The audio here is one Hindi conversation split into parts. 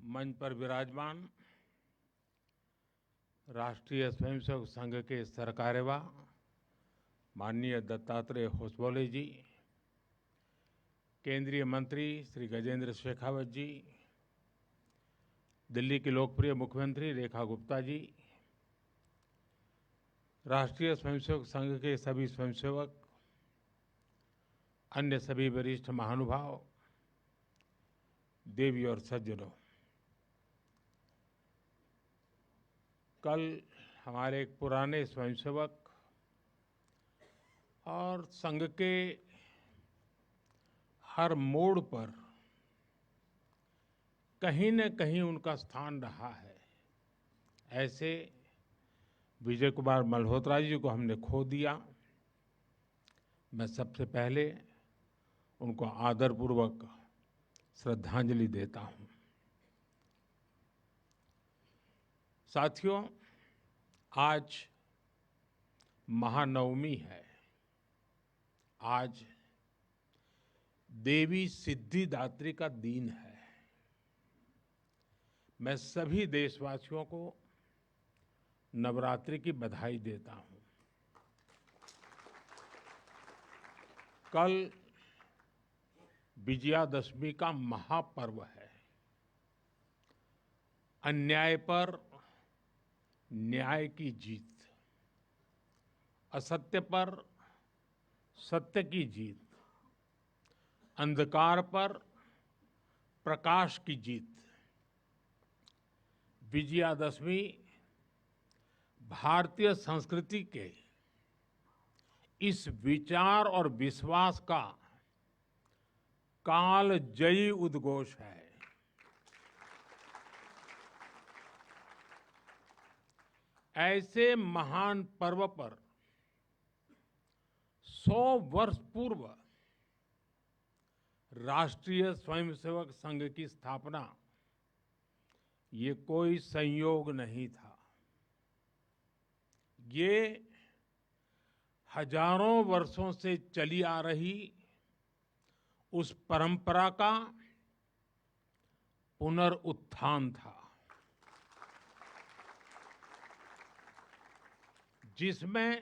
मंच पर विराजमान राष्ट्रीय स्वयंसेवक संघ के सरकार्यवाह माननीय दत्तात्रेय होसबोले जी, केंद्रीय मंत्री श्री गजेंद्र शेखावत जी, दिल्ली की लोकप्रिय मुख्यमंत्री रेखा गुप्ता जी, राष्ट्रीय स्वयंसेवक संघ के सभी स्वयंसेवक, अन्य सभी वरिष्ठ महानुभाव, देवी और सज्जनों, कल हमारे एक पुराने स्वयंसेवक और संघ के हर मोड़ पर कहीं न कहीं उनका स्थान रहा है, ऐसे विजय कुमार मल्होत्रा जी को हमने खो दिया। मैं सबसे पहले उनको आदरपूर्वक श्रद्धांजलि देता हूं। साथियों, आज महानवमी है। आज देवी सिद्धिदात्री का दिन है। मैं सभी देशवासियों को नवरात्रि की बधाई देता हूं। कल विजयादशमी का महापर्व है। अन्याय पर न्याय की जीत, असत्य पर सत्य की जीत, अंधकार पर प्रकाश की जीत। विजयादशमी भारतीय संस्कृति के इस विचार और विश्वास का कालजयी उद्घोष है। ऐसे महान पर्व पर 100 वर्ष पूर्व राष्ट्रीय स्वयंसेवक संघ की स्थापना, ये कोई संयोग नहीं था। ये हजारों वर्षों से चली आ रही उस परंपरा का पुनरुत्थान था, जिसमें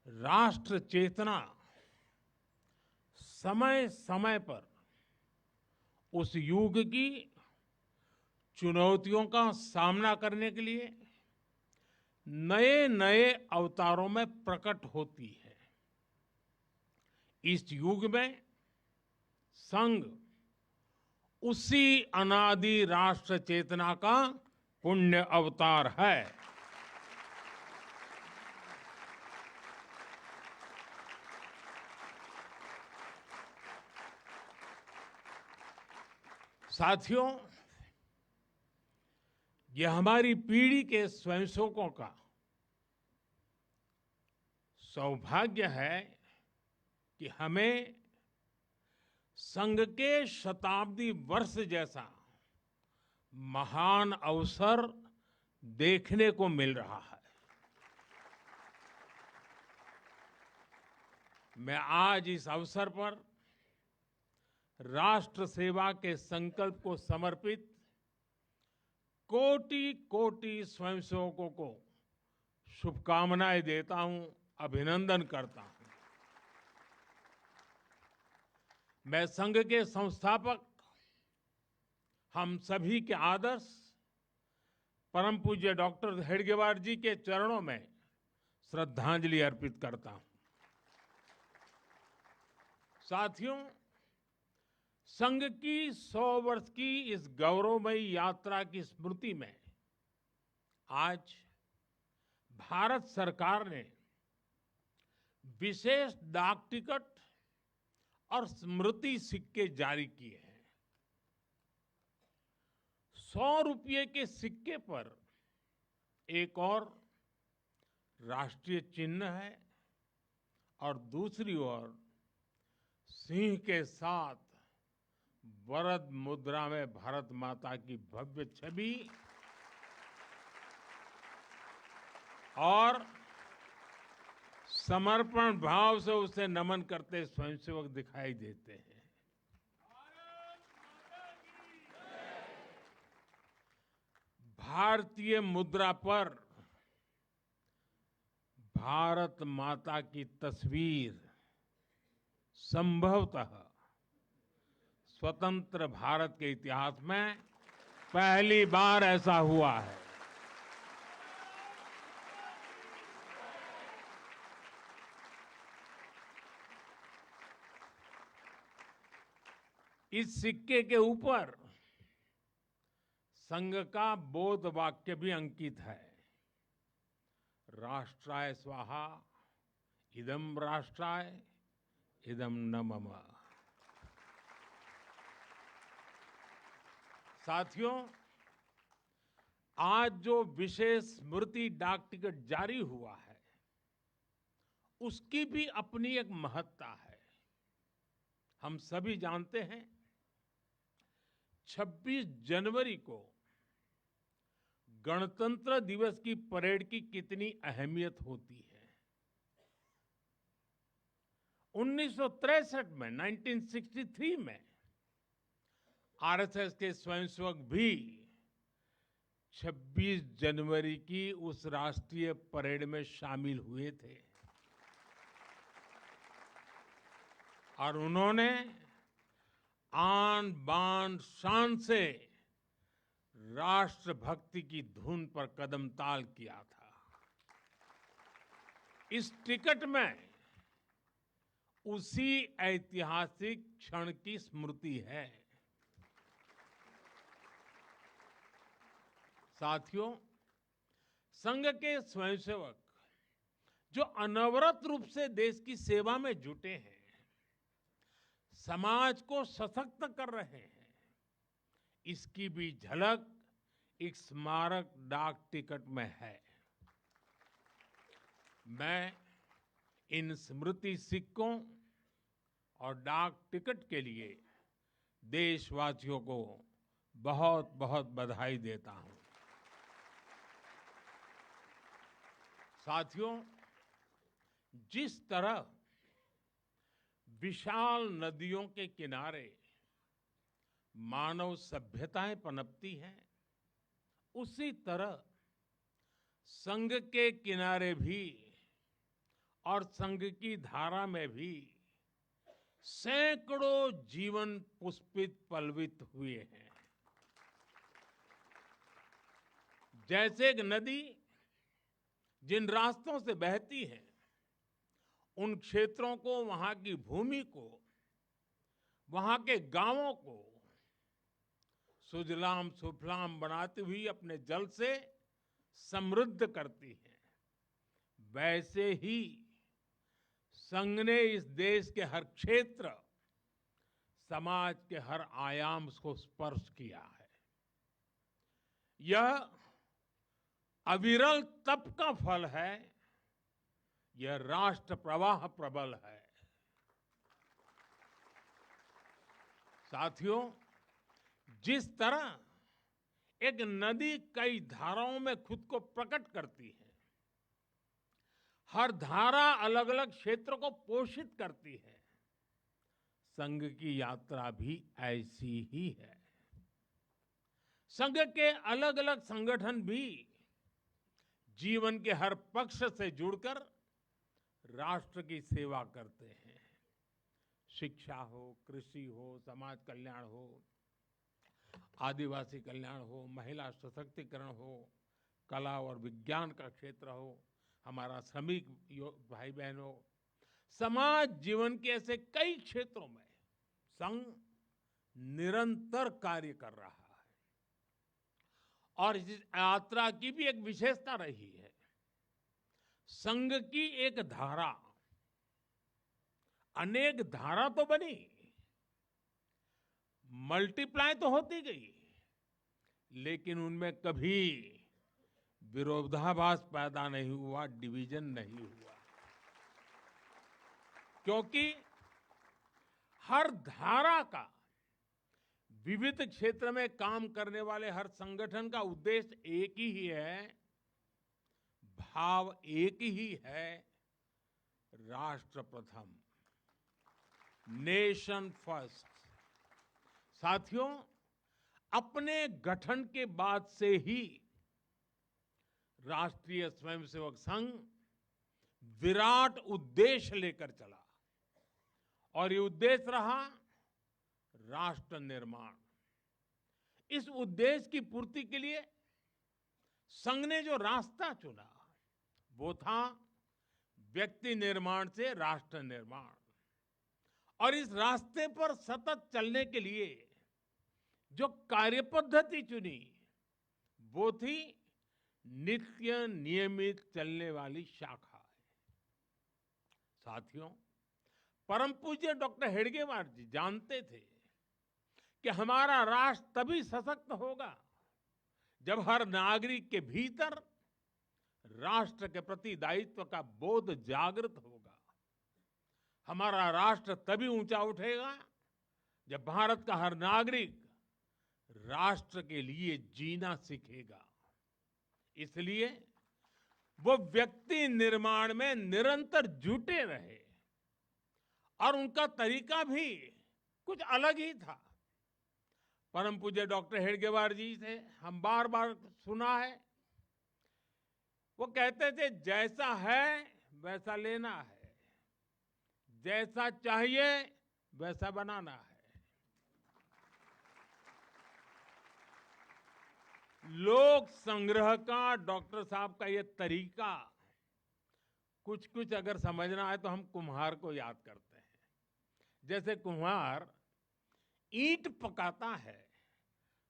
राष्ट्र चेतना समय समय पर उस युग की चुनौतियों का सामना करने के लिए नए नए अवतारों में प्रकट होती है। इस युग में संघ उसी अनादि राष्ट्र चेतना का पुण्य अवतार है। साथियों, यह हमारी पीढ़ी के स्वयंसेवकों का सौभाग्य है कि हमें संघ के शताब्दी वर्ष जैसा महान अवसर देखने को मिल रहा है। मैं आज इस अवसर पर राष्ट्र सेवा के संकल्प को समर्पित कोटि कोटि स्वयंसेवकों को शुभकामनाएं देता हूं, अभिनंदन करता हूं। मैं संघ के संस्थापक हम सभी के आदर्श परम पूज्य डॉक्टर हेडगेवार जी के चरणों में श्रद्धांजलि अर्पित करता हूं। साथियों, संघ की 100 वर्ष की इस गौरवमयी यात्रा की स्मृति में आज भारत सरकार ने विशेष डाक टिकट और स्मृति सिक्के जारी किए हैं। 100 रुपये के सिक्के पर एक और राष्ट्रीय चिन्ह है और दूसरी ओर सिंह के साथ वरद मुद्रा में भारत माता की भव्य छवि और समर्पण भाव से उसे नमन करते स्वयंसेवक दिखाई देते हैं। भारतीय मुद्रा पर भारत माता की तस्वीर संभवतः स्वतंत्र भारत के इतिहास में पहली बार ऐसा हुआ है। इस सिक्के के ऊपर संघ का बोध वाक्य भी अंकित है। राष्ट्राय स्वाहा इदं राष्ट्राय इदं न मम। साथियों, आज जो विशेष स्मृति डाक टिकट जारी हुआ है उसकी भी अपनी एक महत्ता है। हम सभी जानते हैं 26 जनवरी को गणतंत्र दिवस की परेड की कितनी अहमियत होती है। 1963 में 1963 में आरएसएस के स्वयंसेवक भी 26 जनवरी की उस राष्ट्रीय परेड में शामिल हुए थे और उन्होंने आन बान शान से राष्ट्रभक्ति की धुन पर कदम ताल किया था। इस टिकट में उसी ऐतिहासिक क्षण की स्मृति है। साथियों, संघ के स्वयंसेवक जो अनवरत रूप से देश की सेवा में जुटे हैं, समाज को सशक्त कर रहे हैं, इसकी भी झलक एक स्मारक डाक टिकट में है। मैं इन स्मृति सिक्कों और डाक टिकट के लिए देशवासियों को बहुत बहुत बधाई देता हूं। साथियों, जिस तरह विशाल नदियों के किनारे मानव सभ्यताएं पनपती हैं, उसी तरह संघ के किनारे भी और संघ की धारा में भी सैकड़ों जीवन पुष्पित पल्वित हुए हैं। जैसे एक नदी जिन रास्तों से बहती है, उन क्षेत्रों को, वहां की भूमि को, वहां के गांवों को सुजलाम सुफलाम बनाती हुई अपने जल से समृद्ध करती है, वैसे ही संघ ने इस देश के हर क्षेत्र, समाज के हर आयाम को स्पर्श किया है। यह अविरल तप का फल है, यह राष्ट्र प्रवाह प्रबल है। साथियों, जिस तरह एक नदी कई धाराओं में खुद को प्रकट करती है, हर धारा अलग अलग क्षेत्र को पोषित करती है, संघ की यात्रा भी ऐसी ही है। संघ के अलग अलग संगठन भी जीवन के हर पक्ष से जुड़कर राष्ट्र की सेवा करते हैं। शिक्षा हो, कृषि हो, समाज कल्याण हो, आदिवासी कल्याण हो, महिला सशक्तिकरण हो, कला और विज्ञान का क्षेत्र हो, हमारा श्रमिक भाई बहन हो, समाज जीवन के ऐसे कई क्षेत्रों में संघ निरंतर कार्य कर रहा है। और इस यात्रा की भी एक विशेषता रही है। संघ की एक धारा अनेक धारा तो बनी, मल्टीप्लाई तो होती गई, लेकिन उनमें कभी विरोधाभास पैदा नहीं हुआ, डिवीजन नहीं हुआ, क्योंकि हर धारा का, विविध क्षेत्र में काम करने वाले हर संगठन का उद्देश्य एक ही है, भाव एक ही है, राष्ट्र प्रथम, नेशन फर्स्ट। साथियों, अपने गठन के बाद से ही राष्ट्रीय स्वयंसेवक संघ विराट उद्देश्य लेकर चला और ये उद्देश्य रहा राष्ट्र निर्माण। इस उद्देश्य की पूर्ति के लिए संघ ने जो रास्ता चुना वो था व्यक्ति निर्माण से राष्ट्र निर्माण। और इस रास्ते पर सतत चलने के लिए जो कार्यपद्धति चुनी वो थी नित्य नियमित चलने वाली शाखा। साथियों, परम पूज्य डॉक्टर हेडगेवार जी जानते थे कि हमारा राष्ट्र तभी सशक्त होगा जब हर नागरिक के भीतर राष्ट्र के प्रति दायित्व का बोध जागृत होगा। हमारा राष्ट्र तभी ऊंचा उठेगा जब भारत का हर नागरिक राष्ट्र के लिए जीना सीखेगा। इसलिए वो व्यक्ति निर्माण में निरंतर जुटे रहे और उनका तरीका भी कुछ अलग ही था। परम पूज्य डॉक्टर हेडगेवार जी से हम बार बार सुना है, वो कहते थे जैसा है वैसा लेना है, जैसा चाहिए वैसा बनाना है। लोक संग्रह का डॉक्टर साहब का ये तरीका कुछ कुछ अगर समझना है तो हम कुम्हार को याद करते हैं। जैसे कुम्हार ईंट पकाता है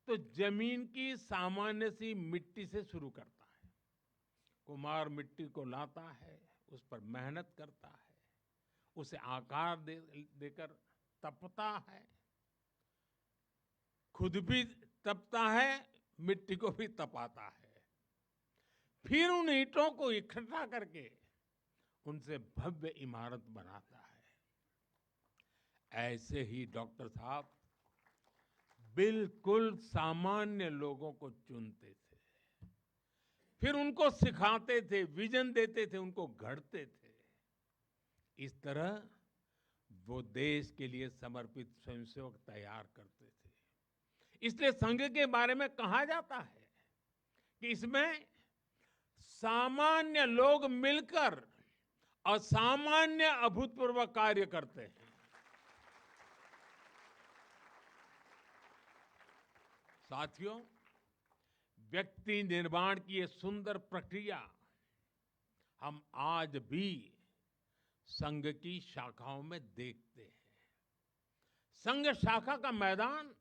तो जमीन की सामान्य सी मिट्टी से शुरू करता है। कुम्हार मिट्टी को लाता है, उस पर मेहनत करता है, उसे आकार देकर तपता है, खुद भी तपता है, मिट्टी को भी तपाता है, फिर उन ईंटों को इकट्ठा करके उनसे भव्य इमारत बनाता है। ऐसे ही डॉक्टर साहब बिल्कुल सामान्य लोगों को चुनते थे, फिर उनको सिखाते थे, विजन देते थे, उनको गढ़ते थे। इस तरह वो देश के लिए समर्पित स्वयंसेवक तैयार करते थे। इसलिए संघ के बारे में कहा जाता है कि इसमें सामान्य लोग मिलकर असामान्य अभूतपूर्व कार्य करते हैं। साथियों, व्यक्ति निर्माण की ये सुंदर प्रक्रिया हम आज भी संघ की शाखाओं में देखते हैं। संघ शाखा का मैदान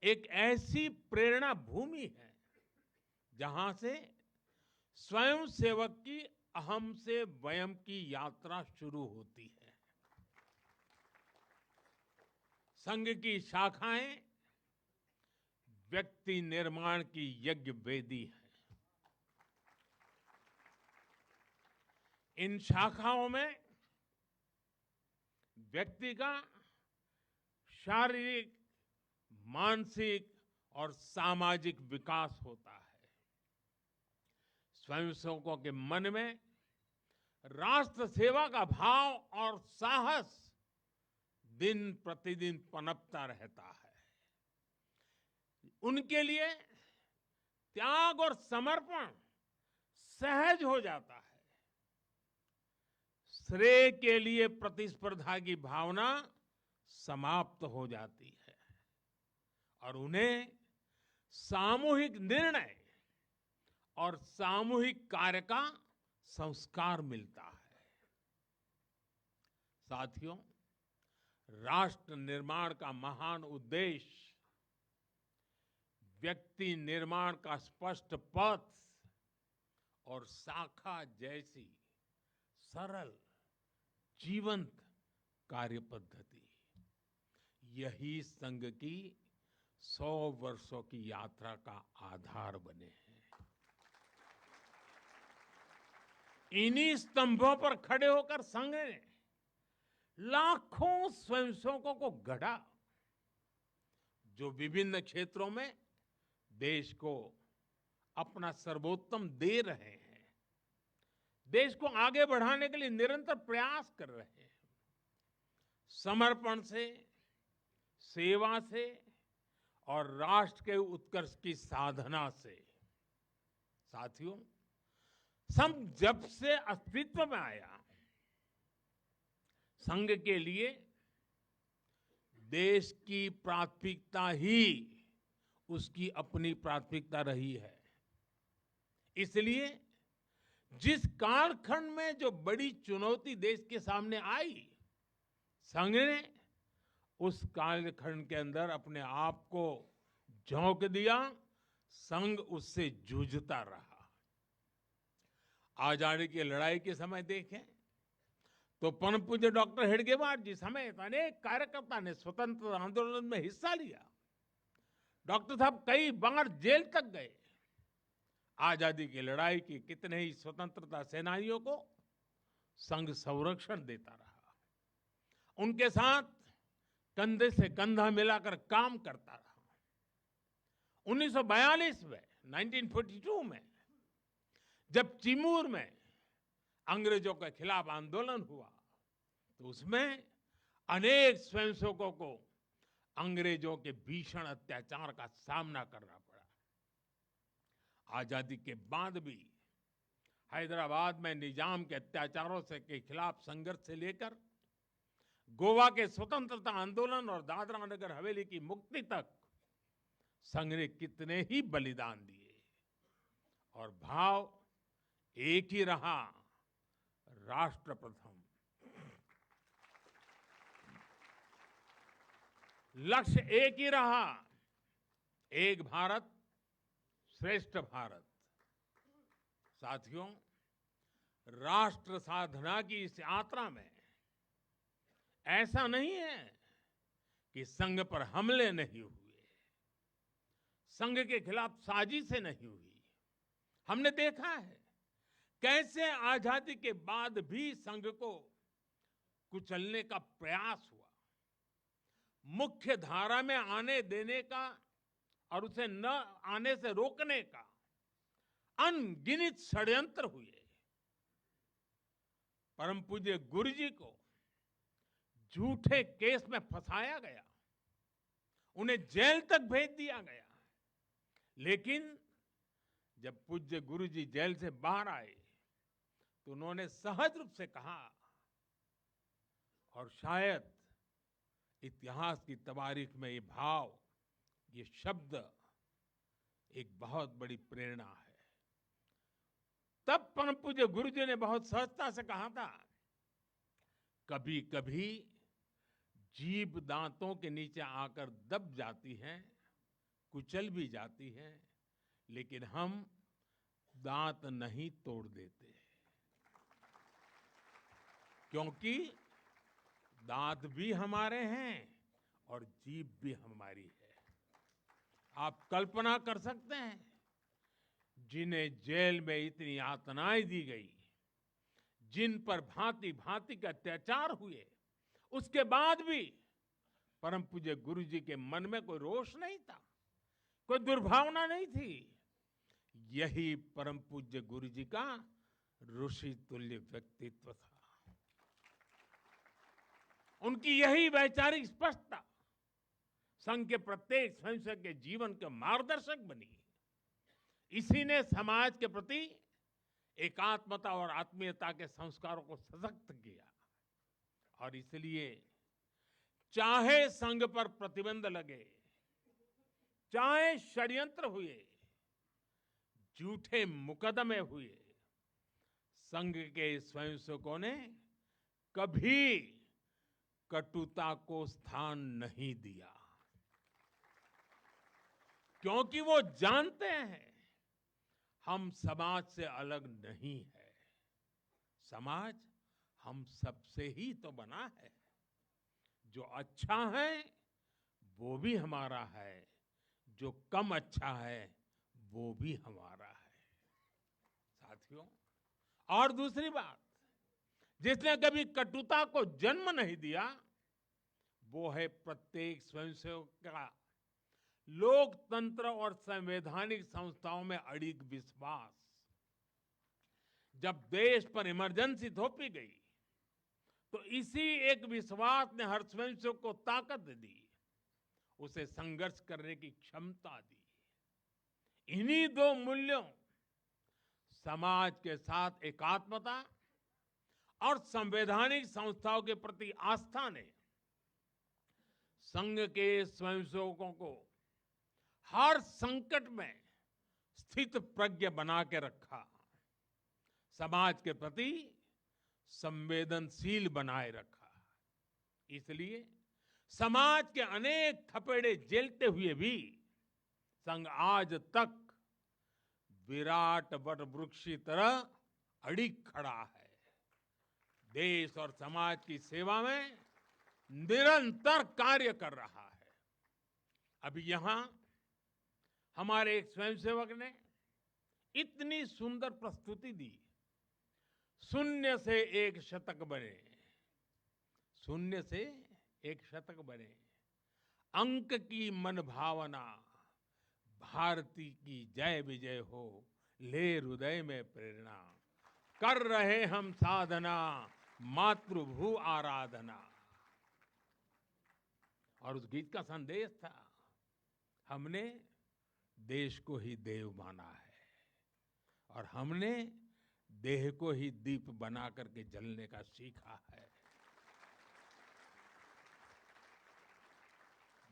एक ऐसी प्रेरणा भूमि है जहां से स्वयं सेवक की अहम से वयम की यात्रा शुरू होती है। संघ की शाखाएं व्यक्ति निर्माण की यज्ञ वेदी है। इन शाखाओं में व्यक्ति का शारीरिक, मानसिक और सामाजिक विकास होता है। स्वयंसेवकों के मन में राष्ट्र सेवा का भाव और साहस दिन प्रतिदिन पनपता रहता है। उनके लिए त्याग और समर्पण सहज हो जाता है। श्रेय के लिए प्रतिस्पर्धा की भावना समाप्त हो जाती है और उन्हें सामूहिक निर्णय और सामूहिक कार्य का संस्कार मिलता है। साथियों, राष्ट्र निर्माण का महान उद्देश्य व्यक्ति निर्माण का स्पष्ट पथ और शाखा जैसी सरल जीवंत कार्य पद्धति, यही संघ की 100 वर्षों की यात्रा का आधार बने हैं। इन्हीं स्तंभों पर खड़े होकर संघ ने लाखों स्वयंसेवकों को गढ़ा, जो विभिन्न क्षेत्रों में देश को अपना सर्वोत्तम दे रहे हैं, देश को आगे बढ़ाने के लिए निरंतर प्रयास कर रहे हैं। समर्पण से, सेवा से और राष्ट्र के उत्कर्ष की साधना से। साथियों, संघ जब से अस्तित्व में आया, संघ के लिए देश की प्राथमिकता ही उसकी अपनी प्राथमिकता रही है। इसलिए जिस कालखंड में जो बड़ी चुनौती देश के सामने आई, संघ ने उस कालखंड के अंदर अपने आप को झोंक दिया। संघ उससे जूझता रहा। आजादी की लड़ाई के समय देखें तो परम पूज्य डॉक्टर हेडगेवार जी समेत अनेक कार्यकर्ता ने स्वतंत्रता आंदोलन में हिस्सा लिया। डॉक्टर साहब कई बार जेल तक गए। आजादी की लड़ाई की कितने ही स्वतंत्रता सेनानियों को संघ संरक्षण देता रहा, उनके साथ कंधे से कंधा मिलाकर काम करता रहा। 1942 में 1942 में जब चिमूर में अंग्रेजों के खिलाफ आंदोलन हुआ तो उसमें अनेक स्वयंसेवकों को अंग्रेजों के भीषण अत्याचार का सामना करना पड़ा। आजादी के बाद भी हैदराबाद में निजाम के अत्याचारों से के खिलाफ संघर्ष से लेकर गोवा के स्वतंत्रता आंदोलन और दादरा नगर हवेली की मुक्ति तक संघ ने कितने ही बलिदान दिए और भाव एक ही रहा, राष्ट्र प्रथम। लक्ष्य एक ही रहा, एक भारत श्रेष्ठ भारत। साथियों, राष्ट्र साधना की इस यात्रा में ऐसा नहीं है कि संघ पर हमले नहीं हुए, संघ के खिलाफ साजिशें नहीं हुई। हमने देखा है कैसे आजादी के बाद भी संघ को कुचलने का प्रयास हुआ, मुख्य धारा में आने देने का और उसे न आने से रोकने का अनगिनत षड्यंत्र हुए। परम पूज्य गुरु जी को झूठे केस में फंसाया गया, उन्हें जेल तक भेज दिया गया। लेकिन जब पूज्य गुरु जी जेल से बाहर आए तो उन्होंने सहज रूप से कहा, और शायद इतिहास की तवारीख में ये भाव, ये शब्द एक बहुत बड़ी प्रेरणा है। तब परम पूज्य गुरु जी ने बहुत सहजता से कहा था, कभी कभी जीभ दांतों के नीचे आकर दब जाती है, कुचल भी जाती है, लेकिन हम दांत नहीं तोड़ देते, क्योंकि दांत भी हमारे हैं और जीभ भी हमारी है। आप कल्पना कर सकते हैं, जिन्हें जेल में इतनी यातनाएं दी गई, जिन पर भांति भांति के अत्याचार हुए, उसके बाद भी परम पूज्य गुरु जी के मन में कोई रोष नहीं था, कोई दुर्भावना नहीं थी। यही परम पूज्य गुरु जी का ऋषि तुल्य व्यक्तित्व था। उनकी यही वैचारिक स्पष्टता संघ के प्रत्येक स्वयंसेवक के जीवन के मार्गदर्शक बनी। इसी ने समाज के प्रति एकात्मता और आत्मीयता के संस्कारों को सशक्त किया। और इसलिए चाहे संघ पर प्रतिबंध लगे, चाहे षड्यंत्र हुए, झूठे मुकदमे हुए, संघ के स्वयंसेवकों ने कभी कटुता को स्थान नहीं दिया, क्योंकि वो जानते हैं हम समाज से अलग नहीं है। समाज हम सबसे ही तो बना है। जो अच्छा है वो भी हमारा है, जो कम अच्छा है वो भी हमारा है। साथियों, और दूसरी बात, जिसने कभी कटुता को जन्म नहीं दिया, वो है प्रत्येक स्वयंसेवक का लोकतंत्र और संवैधानिक संस्थाओं में अडिग विश्वास। जब देश पर इमरजेंसी थोपी गई तो इसी एक विश्वास ने हर स्वयंसेवक को ताकत दी, उसे संघर्ष करने की क्षमता दी। इन्हीं दो मूल्यों, समाज के साथ एकात्मता और संवैधानिक संस्थाओं के प्रति आस्था ने संघ के स्वयंसेवकों को हर संकट में स्थित प्रज्ञ बना के रखा, समाज के प्रति संवेदनशील बनाए रखा। इसलिए समाज के अनेक थपेड़े झेलते हुए भी संघ आज तक विराट वट वृक्ष की तरह अडिग खड़ा है। देश और समाज की सेवा में निरंतर कार्य कर रहा है। अभी यहां हमारे एक स्वयंसेवक ने इतनी सुंदर प्रस्तुति दी, शून्य से एक शतक बने, शून्य से एक शतक बने, अंक की मन भावना, भारती की जय विजय हो, ले हृदय में प्रेरणा, कर रहे हम साधना, मातृभू आराधना। और उस गीत का संदेश था, हमने देश को ही देव माना है और हमने देह को ही दीप बना करके जलने का सीखा है।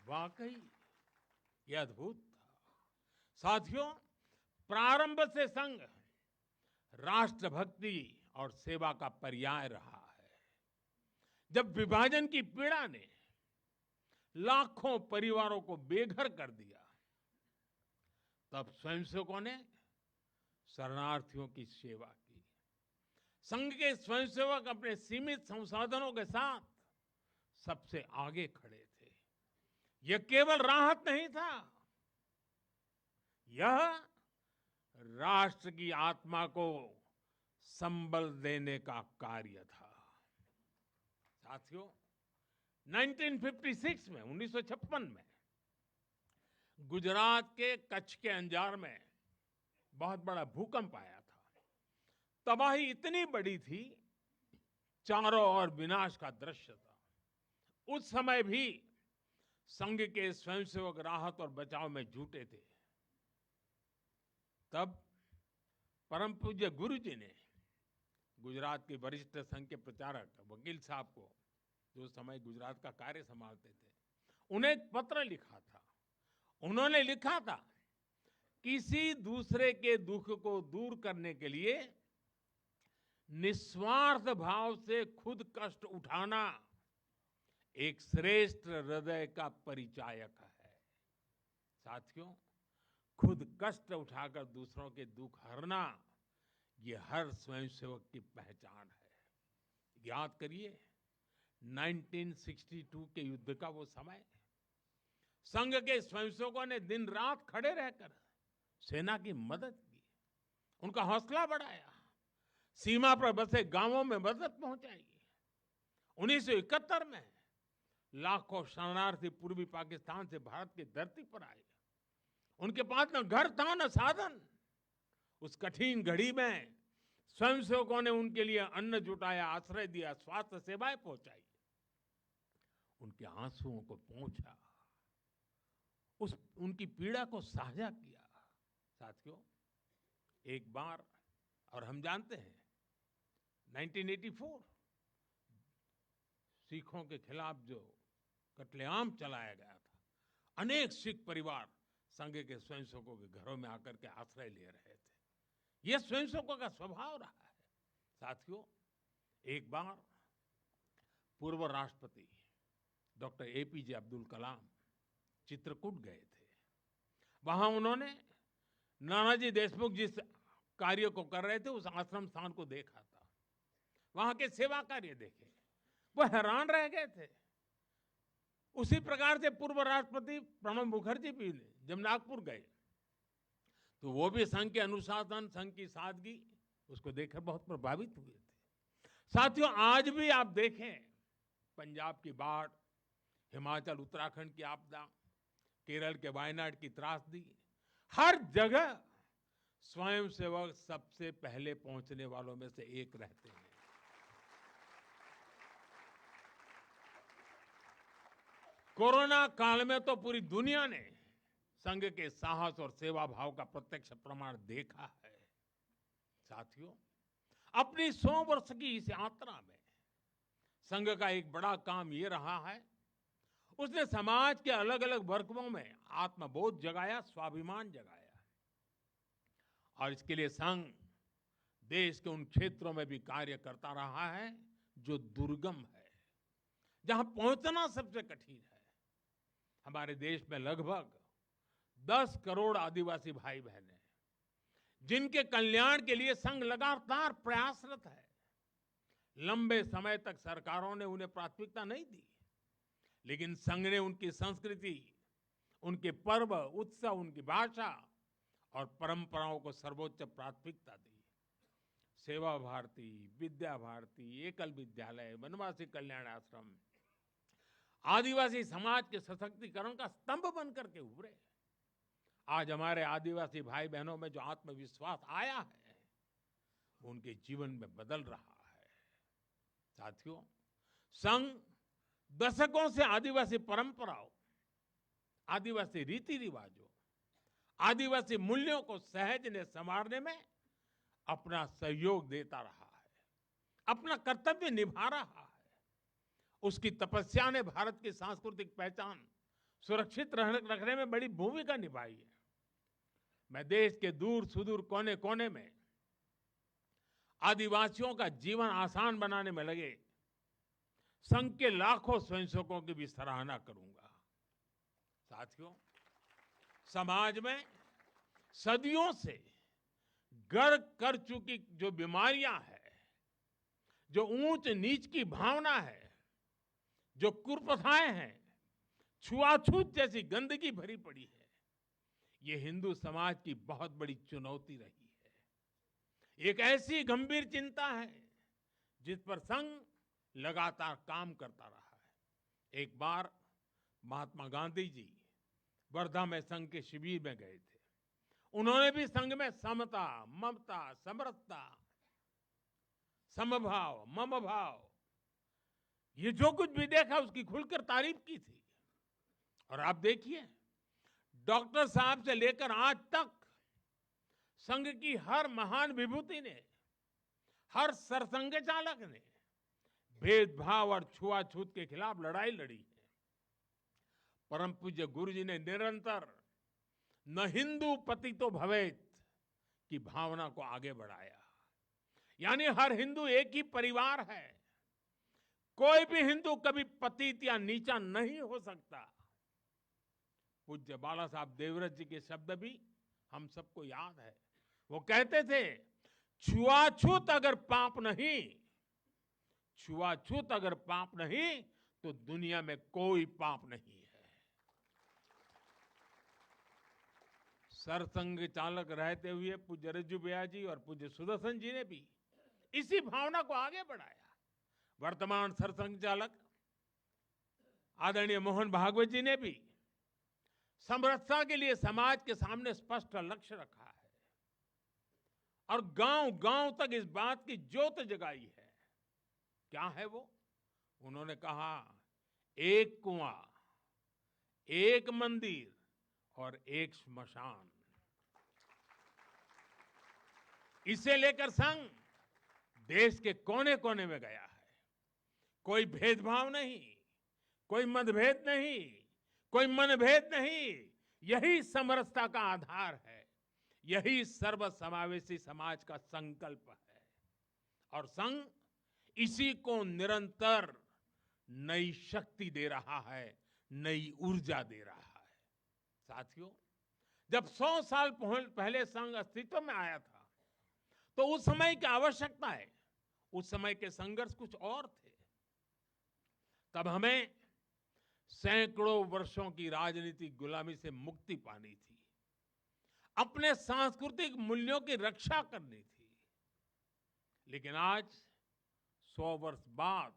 वाकई ये अद्भुत था। साथियों, प्रारंभ से संघ राष्ट्रभक्ति और सेवा का पर्याय रहा है। जब विभाजन की पीड़ा ने लाखों परिवारों को बेघर कर दिया, तब स्वयंसेवकों ने शरणार्थियों की सेवा की। संघ के स्वयंसेवक अपने सीमित संसाधनों के साथ सबसे आगे खड़े थे। यह केवल राहत नहीं था, यह राष्ट्र की आत्मा को संबल देने का कार्य था। साथियों, 1956 में 1956 में गुजरात के कच्छ के अंजार में बहुत बड़ा भूकंप आया था। तबाही इतनी बड़ी थी, चारों ओर विनाश का दृश्य था। उस समय भी संघ के स्वयंसेवक राहत और बचाव में जुटे थे। तब परम पूज्य गुरु जी ने गुजरात के वरिष्ठ संघ के प्रचारक वकील साहब को, जो समय गुजरात का कार्य संभालते थे, उन्हें एक पत्र लिखा था। उन्होंने लिखा था, किसी दूसरे के दुख को दूर करने के लिए निस्वार्थ भाव से खुद कष्ट उठाना एक श्रेष्ठ हृदय का परिचायक है। साथियों, खुद कष्ट उठाकर दूसरों के दुख हरना, ये हर स्वयंसेवक की पहचान है। याद करिए 1962 के युद्ध का वो समय, संघ के स्वयंसेवकों ने दिन रात खड़े रहकर सेना की मदद की, उनका हौसला बढ़ाया, सीमा पर बसे गांवों में मदद पहुंचाई। 1971 में लाखों शरणार्थी पूर्वी पाकिस्तान से भारत की धरती पर आए। उनके पास न घर था न साधन। उस कठिन घड़ी में स्वयंसेवकों ने उनके लिए अन्न जुटाया, आश्रय दिया, स्वास्थ्य सेवाएं पहुंचाई, उनके आंसुओं को पोंछा, उनकी पीड़ा को साझा किया। साथियों, एक बार, और हम जानते हैं 1984 सिखों के खिलाफ जो कत्लेआम चलाया गया था, अनेक सिख परिवार संघ के स्वयंसेवकों के घरों में आकर के आश्रय ले रहे थे। यह स्वयंसेवकों का स्वभाव रहा है। साथियों, एक बार पूर्व राष्ट्रपति डॉक्टर एपीजे अब्दुल कलाम चित्रकूट गए थे। वहां उन्होंने नानाजी देशमुख जिस कार्य को कर रहे थे, उस आश्रम स्थान को देखा था, वहां के सेवा कार्य देखे, वो हैरान रह गए थे। उसी प्रकार से पूर्व राष्ट्रपति प्रणब मुखर्जी भी जब नागपुर गए, तो वो भी संघ के अनुशासन, संघ की सादगी, उसको देखकर बहुत प्रभावित हुए थे। साथियों, आज भी आप देखें, पंजाब की बाढ़, हिमाचल उत्तराखंड की आपदा, केरल के वायनाड की त्रासदी, हर जगह स्वयंसेवक सबसे पहले पहुंचने वालों में से एक रहते हैं। कोरोना काल में तो पूरी दुनिया ने संघ के साहस और सेवा भाव का प्रत्यक्ष प्रमाण देखा है। साथियों, अपनी 100 वर्ष की इस यात्रा में संघ का एक बड़ा काम ये रहा है, उसने समाज के अलग अलग वर्गों में आत्मबोध जगाया, स्वाभिमान जगाया। और इसके लिए संघ देश के उन क्षेत्रों में भी कार्य करता रहा है जो दुर्गम है, जहां पहुंचना सबसे कठिन है। हमारे देश में लगभग 10 करोड़ आदिवासी भाई बहन हैं, जिनके कल्याण के लिए संघ लगातार प्रयासरत है। लंबे समय तक सरकारों ने उन्हें प्राथमिकता नहीं दी, लेकिन संघ ने उनकी संस्कृति, उनके पर्व, उत्सव, उनकी भाषा और परंपराओं को सर्वोच्च प्राथमिकता दी। सेवा भारती, विद्या भारती, एकल विद्यालय, वनवासी कल्याण आश्रम आदिवासी समाज के सशक्तिकरण का स्तंभ बनकर के उभरे। आज हमारे आदिवासी भाई बहनों में जो आत्मविश्वास आया है, वो उनके जीवन में बदल रहा है। साथियों, संघ दशकों से आदिवासी परंपराओं, आदिवासी रीति रिवाजों, आदिवासी मूल्यों को सहजने संवारने में अपना सहयोग देता रहा है, अपना कर्तव्य निभा रहा है। उसकी तपस्या ने भारत की सांस्कृतिक पहचान सुरक्षित रखने में बड़ी भूमिका निभाई है। मैं देश के दूर सुदूर कोने कोने में आदिवासियों का जीवन आसान बनाने में लगे संघ के लाखों स्वयंसेवकों की भी सराहना करूंगा। साथियों, समाज में सदियों से घर कर चुकी जो बीमारियां हैं, जो ऊंच नीच की भावना है, जो कुप्रथाएं हैं, छुआछूत जैसी गंदगी भरी पड़ी है, ये हिंदू समाज की बहुत बड़ी चुनौती रही है। एक ऐसी गंभीर चिंता है जिस पर संघ लगातार काम करता रहा है। एक बार महात्मा गांधी जी वर्धा में संघ के शिविर में गए थे। उन्होंने भी संघ में समता, ममता, समरसता, समभाव, मम भाव, ये जो कुछ भी देखा उसकी खुलकर तारीफ की थी। और आप देखिए, डॉक्टर साहब से लेकर आज तक संघ की हर महान विभूति ने, हर सरसंघ चालक ने भेदभाव और छुआछूत के खिलाफ लड़ाई लड़ी है। परम पूज्य गुरु जी ने निरंतर न हिंदू पतितो भवेत की भावना को आगे बढ़ाया, यानी हर हिंदू एक ही परिवार है, कोई भी हिंदू कभी पतित या नीचा नहीं हो सकता। पूज्य बाला साहब देवव्रत जी के शब्द भी हम सबको याद है। वो कहते थे, छुआछूत अगर पाप नहीं, छुआछूत अगर पाप नहीं तो दुनिया में कोई पाप नहीं है। सरसंघ चालक रहते हुए पूज्य रज्जू भैया जी और पूज्य सुदर्शन जी ने भी इसी भावना को आगे बढ़ाया। वर्तमान सरसंघ चालक आदरणीय मोहन भागवत जी ने भी समरसता के लिए समाज के सामने स्पष्ट लक्ष्य रखा है और गांव गांव तक इस बात की ज्योत जगाई है। क्या है वो? उन्होंने कहा, एक कुआं, एक मंदिर और एक श्मशान। इसे लेकर संघ देश के कोने कोने में गया है। कोई भेदभाव नहीं, कोई मतभेद नहीं, कोई मनभेद नहीं, यही समरसता का आधार है, यही सर्वसमावेशी समाज का संकल्प है। और संघ इसी को निरंतर नई शक्ति दे रहा है, नई ऊर्जा दे रहा है। साथियों, जब 100 साल पहले संघ अस्तित्व में आया था, तो उस समय की आवश्यकताएं, उस समय के संघर्ष कुछ और थे। तब हमें सैकड़ों वर्षों की राजनीतिक गुलामी से मुक्ति पानी थी, अपने सांस्कृतिक मूल्यों की रक्षा करनी थी। लेकिन आज 100 वर्ष बाद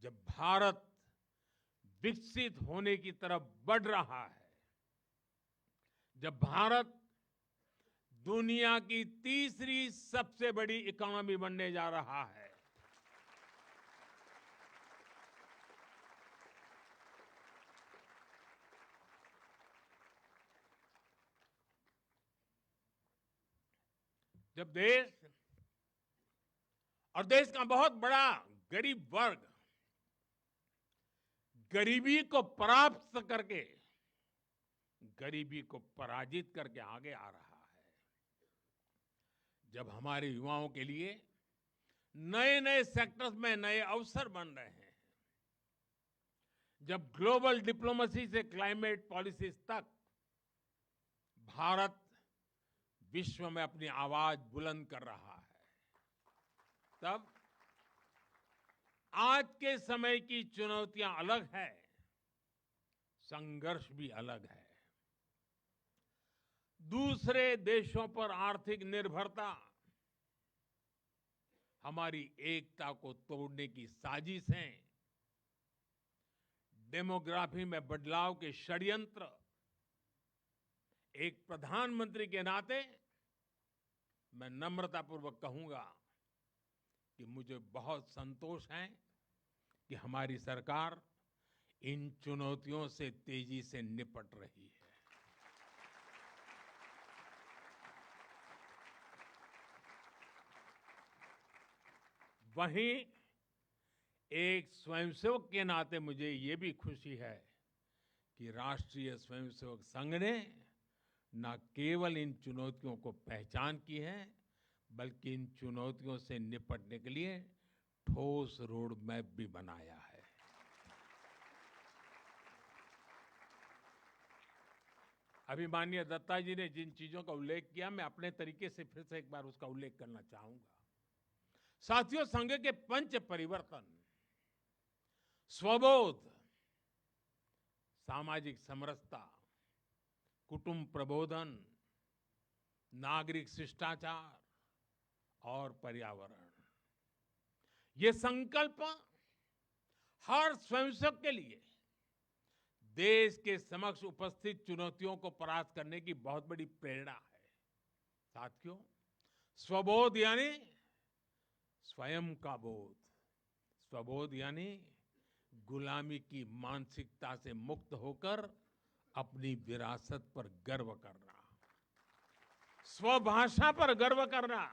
जब भारत विकसित होने की तरफ बढ़ रहा है, जब भारत दुनिया की तीसरी सबसे बड़ी इकोनॉमी बनने जा रहा है, जब देश और देश का बहुत बड़ा गरीब वर्ग गरीबी को परास्त करके गरीबी को पराजित करके आगे आ रहा है, जब हमारे युवाओं के लिए नए नए सेक्टर्स में नए अवसर बन रहे हैं, जब ग्लोबल डिप्लोमेसी से क्लाइमेट पॉलिसीज तक भारत विश्व में अपनी आवाज बुलंद कर रहा है, तब आज के समय की चुनौतियां अलग है, संघर्ष भी अलग है। दूसरे देशों पर आर्थिक निर्भरता हमारी एकता को तोड़ने की साजिशें, डेमोग्राफी में बदलाव के षड्यंत्र, एक प्रधानमंत्री के नाते मैं नम्रतापूर्वक कहूंगा कि मुझे बहुत संतोष है कि हमारी सरकार इन चुनौतियों से तेजी से निपट रही है। वहीं एक स्वयंसेवक के नाते मुझे ये भी खुशी है कि राष्ट्रीय स्वयंसेवक संघ ने न केवल इन चुनौतियों को पहचान की है, बल्कि इन चुनौतियों से निपटने के लिए ठोस रोड मैप भी बनाया है। अभी माननीय दत्ता जी ने जिन चीजों का उल्लेख किया, मैं अपने तरीके से फिर से एक बार उसका उल्लेख करना चाहूंगा। साथियों, संघ के पंच परिवर्तन, स्वबोध, सामाजिक समरसता, कुटुंब प्रबोधन, नागरिक शिष्टाचार और पर्यावरण, ये संकल्प हर स्वयंसेवक के लिए देश के समक्ष उपस्थित चुनौतियों को परास्त करने की बहुत बड़ी प्रेरणा है। साथियों, स्वबोध यानी स्वयं का बोध, स्वबोध यानी गुलामी की मानसिकता से मुक्त होकर अपनी विरासत पर गर्व करना, स्वभाषा पर गर्व करना।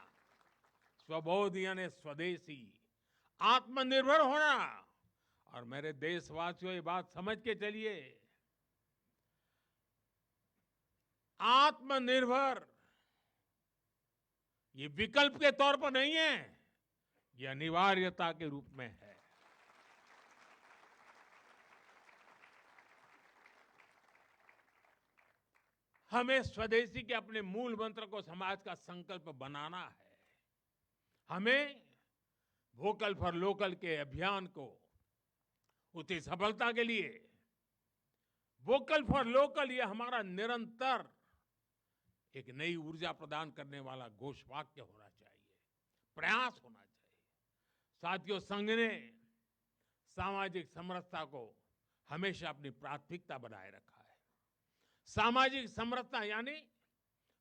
स्वबोध यानी स्वदेशी, आत्मनिर्भर होना। और मेरे देशवासियों, ये बात समझ के चलिए, आत्मनिर्भर ये विकल्प के तौर पर नहीं है, ये अनिवार्यता के रूप में है। हमें स्वदेशी के अपने मूल मंत्र को समाज का संकल्प बनाना है। हमें वोकल फॉर लोकल के अभियान को उसकी सफलता के लिए वोकल फॉर लोकल ये हमारा निरंतर एक नई ऊर्जा प्रदान करने वाला घोषवाक्य होना चाहिए, प्रयास होना चाहिए। साथियों, संघ ने सामाजिक समरसता को हमेशा अपनी प्राथमिकता बनाए रखा है। सामाजिक समरसता यानी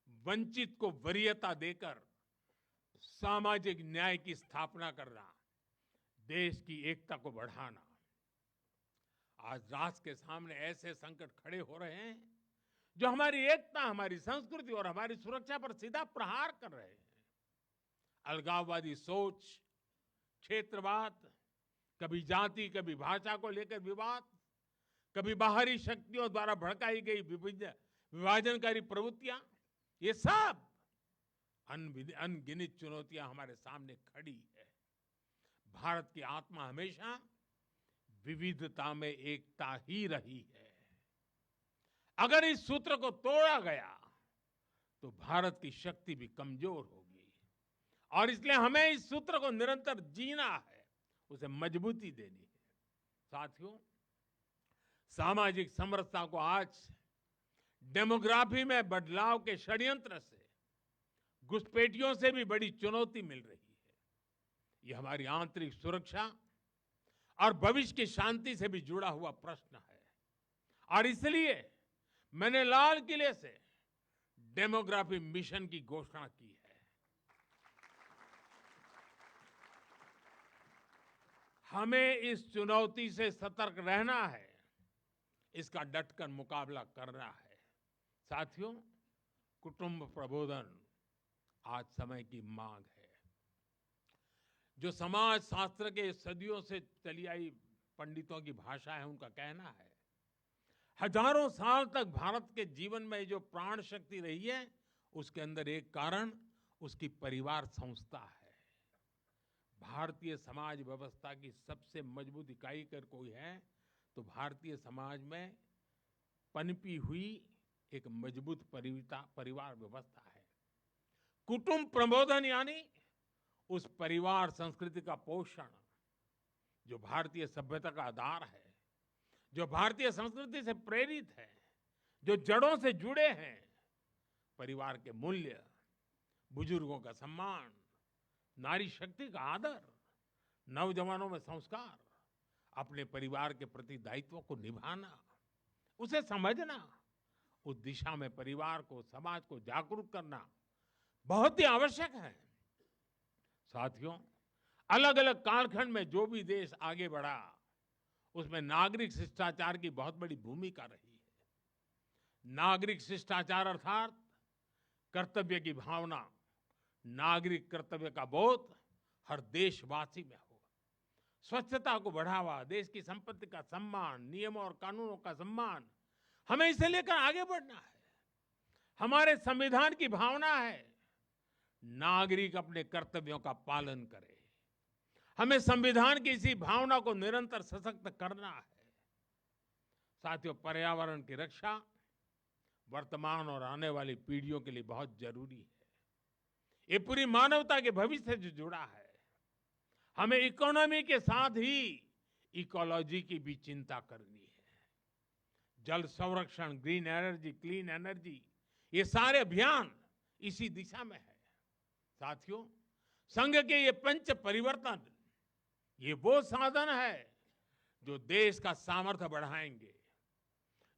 वंचित को वरीयता देकर सामाजिक न्याय की स्थापना करना, देश की एकता को बढ़ाना। आज राष्ट्र के सामने ऐसे संकट खड़े हो रहे हैं जो हमारी एकता, हमारी संस्कृति और हमारी सुरक्षा पर सीधा प्रहार कर रहे हैं। अलगाववादी सोच, क्षेत्रवाद, कभी जाति, कभी भाषा को लेकर विवाद, कभी बाहरी शक्तियों द्वारा भड़काई गई विभाजनकारी प्रवृत्तियां, ये सब अनगिनत चुनौतियां हमारे सामने खड़ी है। भारत की आत्मा हमेशा विविधता में एकता ही रही है। अगर इस सूत्र को तोड़ा गया तो भारत की शक्ति भी कमजोर होगी, और इसलिए हमें इस सूत्र को निरंतर जीना है, उसे मजबूती देनी है। साथियों, सामाजिक समरसता को आज डेमोग्राफी में बदलाव के षड्यंत्र से, घुसपैठियों से भी बड़ी चुनौती मिल रही है। यह हमारी आंतरिक सुरक्षा और भविष्य की शांति से भी जुड़ा हुआ प्रश्न है, और इसलिए मैंने लाल किले से डेमोग्राफी मिशन की घोषणा की है। हमें इस चुनौती से सतर्क रहना है, इसका डटकर मुकाबला करना है। साथियों, कुटुंब प्रबोधन, आज समय की मांग है। जो समाज शास्त्र के सदियों से चली आई पंडितों की भाषा है, उनका कहना है, हजारों साल तक भारत के जीवन में जो प्राण शक्ति रही है, उसके अंदर एक कारण उसकी परिवार संस्था है। भारतीय समाज व्यवस्था की सबसे मजबूत इकाई अगर कोई है तो भारतीय समाज में पनपी हुई एक मजबूत परिवार व्यवस्था है। कुटुंब प्रबोधन यानी उस परिवार संस्कृति का पोषण जो भारतीय सभ्यता का आधार है, जो भारतीय संस्कृति से प्रेरित है, जो जड़ों से जुड़े हैं। परिवार के मूल्य, बुजुर्गों का सम्मान, नारी शक्ति का आदर, नौजवानों में संस्कार, अपने परिवार के प्रति दायित्व को निभाना, उसे समझना, उस दिशा में परिवार को, समाज को जागरूक करना बहुत ही आवश्यक है। साथियों, अलग अलग कालखंड में जो भी देश आगे बढ़ा, उसमें नागरिक शिष्टाचार की बहुत बड़ी भूमिका रही है। नागरिक शिष्टाचार अर्थात कर्तव्य की भावना, नागरिक कर्तव्य का बोध हर देशवासी में हो। स्वच्छता को बढ़ावा, देश की संपत्ति का सम्मान, नियमों और कानूनों का सम्मान, हमें इसे लेकर आगे बढ़ना है। हमारे संविधान की भावना है नागरिक अपने कर्तव्यों का पालन करे। हमें संविधान की इसी भावना को निरंतर सशक्त करना है। साथियों, पर्यावरण की रक्षा वर्तमान और आने वाली पीढ़ियों के लिए बहुत जरूरी है। ये पूरी मानवता के भविष्य से जुड़ा है। हमें इकोनॉमी के साथ ही इकोलॉजी की भी चिंता करनी है। जल संरक्षण, ग्रीन एनर्जी, क्लीन एनर्जी, ये सारे अभियान इसी दिशा में है। साथियों, संघ के ये पंच परिवर्तन, ये वो साधन है जो देश का सामर्थ्य बढ़ाएंगे,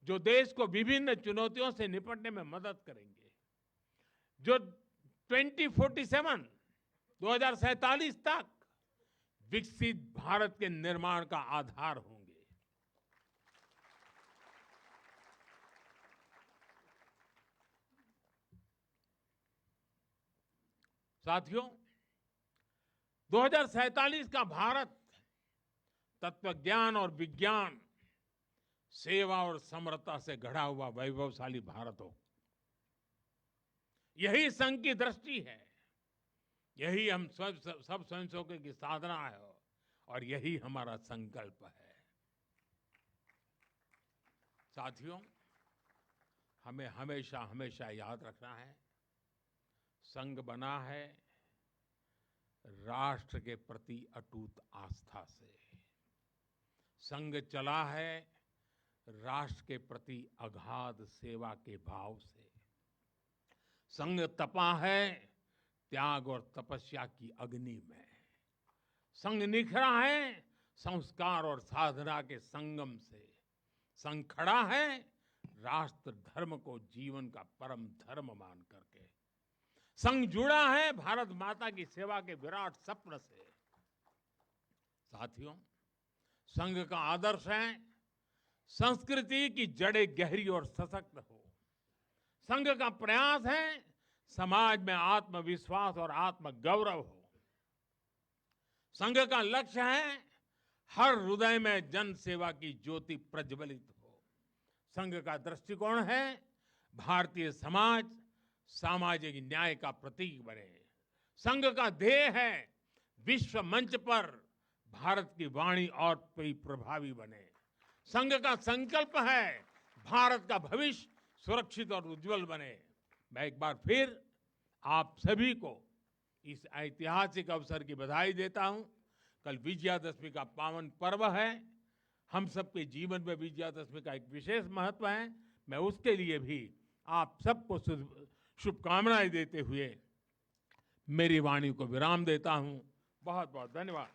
जो देश को विभिन्न चुनौतियों से निपटने में मदद करेंगे, जो 2047 तक विकसित भारत के निर्माण का आधार होंगे। साथियों, 2047 का भारत तत्वज्ञान और विज्ञान, सेवा और समरसता से गढ़ा हुआ वैभवशाली भारत हो। यही संघ की दृष्टि है, यही हम सब स्वयंसेवकों की साधना है और यही हमारा संकल्प है। साथियों, हमें हमेशा हमेशा याद रखना है, संघ बना है राष्ट्र के प्रति अटूट आस्था से। संघ चला है राष्ट्र के प्रति अगाध सेवा के भाव से। संघ तपा है त्याग और तपस्या की अग्नि में। संघ निखरा है संस्कार और साधना के संगम से। संघ खड़ा है राष्ट्र धर्म को जीवन का परम धर्म मान करके। संघ जुड़ा है भारत माता की सेवा के विराट स्वप्न से। साथियों, संघ का आदर्श है संस्कृति की जड़ें गहरी और सशक्त हो। संघ का प्रयास है समाज में आत्मविश्वास और आत्मगौरव हो। संघ का लक्ष्य है हर हृदय में जन सेवा की ज्योति प्रज्वलित हो। संघ का दृष्टिकोण है भारतीय समाज सामाजिक न्याय का प्रतीक बने। संघ का ध्येय है विश्व मंच पर भारत की वाणी और भी प्रभावी बने। संघ का संकल्प है भारत का भविष्य सुरक्षित और उज्जवल बने। मैं एक बार फिर आप सभी को इस ऐतिहासिक अवसर की बधाई देता हूं। कल विजयादशमी का पावन पर्व है। हम सबके जीवन में विजयादशमी का एक विशेष महत्व है। मैं उसके लिए भी आप सबको शुभकामनाएं देते हुए मेरी वाणी को विराम देता हूं। बहुत बहुत धन्यवाद।